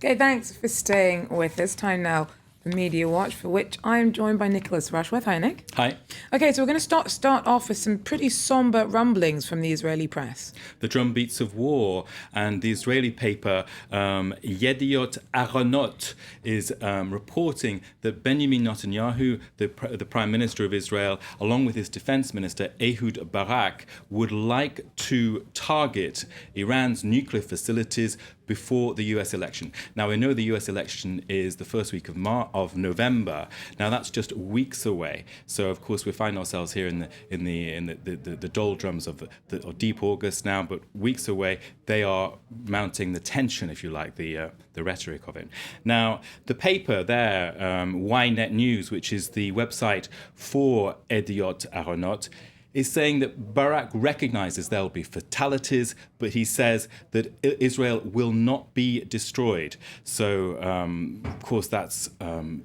Okay, thanks for staying with us. Time now for Media Watch, for which I'm joined by Nicholas Rushworth. Hi, Nick. Hi. Okay, so we're going to start off with some pretty somber rumblings from the Israeli press. The drumbeats of war, and the Israeli paper Yediot Aharonot is reporting that Benjamin Netanyahu, the Prime Minister of Israel, along with his Defense Minister Ehud Barak, would like to target Iran's nuclear facilities before the US election. Now, we know the US election is the first week of November. Now, that's just weeks away. So, of course, we find ourselves here in the doldrums of deep August now, but weeks away. They are mounting the tension, if you like, the rhetoric of it. Now, the paper there, Ynet News, which is the website for Yediot Aharonot, is saying that Barak recognizes there'll be fatalities, but he says that Israel will not be destroyed. So, of course, that's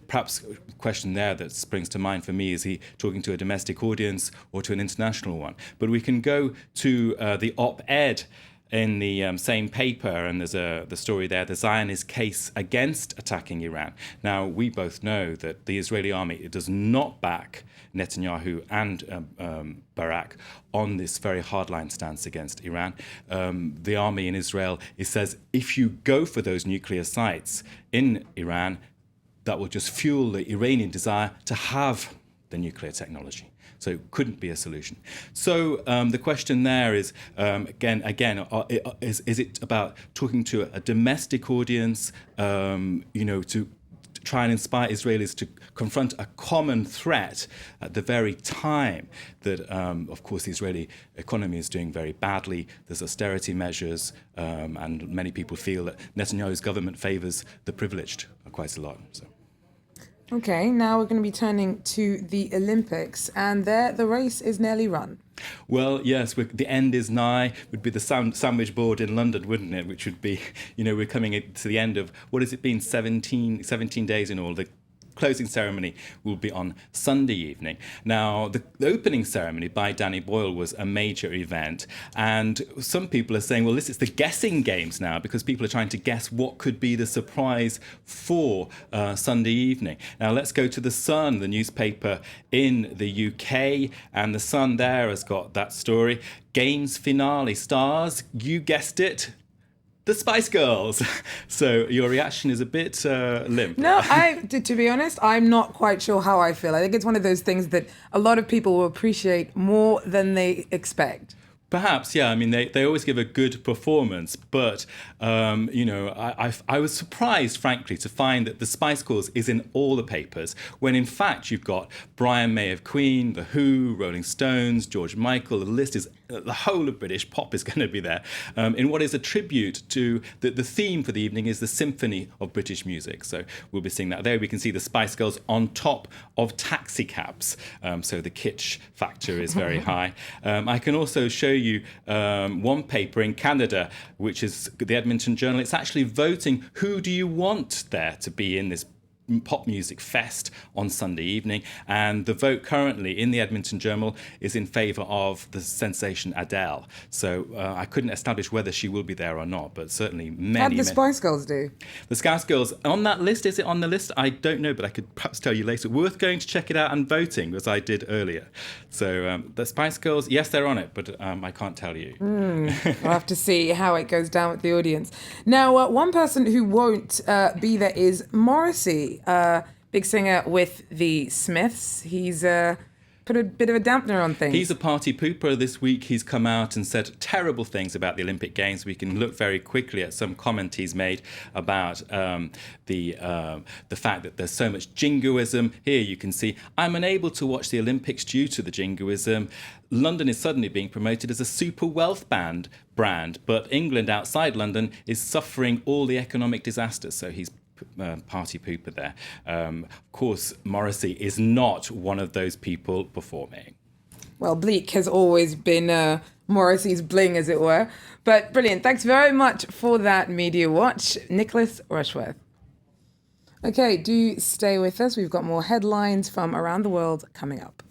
perhaps a question there that springs to mind for me. Is he talking to a domestic audience or to an international one? But we can go to the op-ed in the same paper, and there's the story there, the Zionist case against attacking Iran. Now, we both know that the Israeli army does not back Netanyahu and Barak on this very hardline stance against Iran. The army in Israel, it says, if you go for those nuclear sites in Iran, that will just fuel the Iranian desire to have the nuclear technology. So it couldn't be a solution. So the question there is, again, is it about talking to a domestic audience, to try and inspire Israelis to confront a common threat at the very time that, of course, the Israeli economy is doing very badly. There's austerity measures, and many people feel that Netanyahu's government favors the privileged quite a lot. So. Okay, now we're going to be turning to the Olympics, and there the race is nearly run. Well, yes, the end is nigh. Would be the sandwich board in London, wouldn't it? Which would be, we're coming to the end of, what has it been, 17 days in all. The closing ceremony will be on Sunday evening. Now, the opening ceremony by Danny Boyle was a major event, and some people are saying, well, this is the guessing games now, because people are trying to guess what could be the surprise for Sunday evening. Now, let's go to The Sun, the newspaper in the UK, and The Sun there has got that story. Games finale stars, you guessed it, the Spice Girls. So your reaction is a bit limp. No, to be honest, I'm not quite sure how I feel. I think it's one of those things that a lot of people will appreciate more than they expect. Perhaps, yeah. I mean, they always give a good performance, but I was surprised, frankly, to find that the Spice Girls is in all the papers, when in fact you've got Brian May of Queen, The Who, Rolling Stones, George Michael. The list is, the whole of British pop is going to be there, in what is a tribute to the theme for the evening is the symphony of British music. So we'll be seeing that there. We can see the Spice Girls on top of taxi cabs, so the kitsch factor is very high. I can also show you one paper in Canada, which is the Edmonton Journal. It's actually voting who do you want there to be in this pop music fest on Sunday evening, and the vote currently in the Edmonton Journal is in favour of the sensation Adele. So I couldn't establish whether she will be there or not, but certainly many. How did the Spice Girls do? The Spice Girls on that list. Is it on the list? I don't know, but I could perhaps tell you later. Worth going to check it out and voting, as I did earlier. So the Spice Girls, yes, they're on it, but I can't tell you. We'll have to see how it goes down with the audience. Now, one person who won't be there is Morrissey. Big singer with the Smiths. He's put a bit of a dampener on things. He's a party pooper this week. He's come out and said terrible things about the Olympic Games. We can look very quickly at some comment he's made about the fact that there's so much jingoism. Here you can see, I'm unable to watch the Olympics due to the jingoism. London is suddenly being promoted as a super wealth brand, but England outside London is suffering all the economic disasters. So he's party pooper there. Of course, Morrissey is not one of those people performing. Well, bleak has always been Morrissey's bling, as it were. But brilliant. Thanks very much for that Media Watch, Nicholas Rushworth. Okay, do stay with us. We've got more headlines from around the world coming up.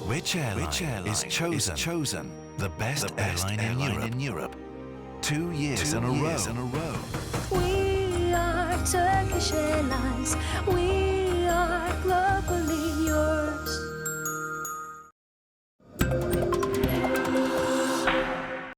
Which airline is chosen the best airline in Europe? 2 years in a row. We are Turkish Airlines. We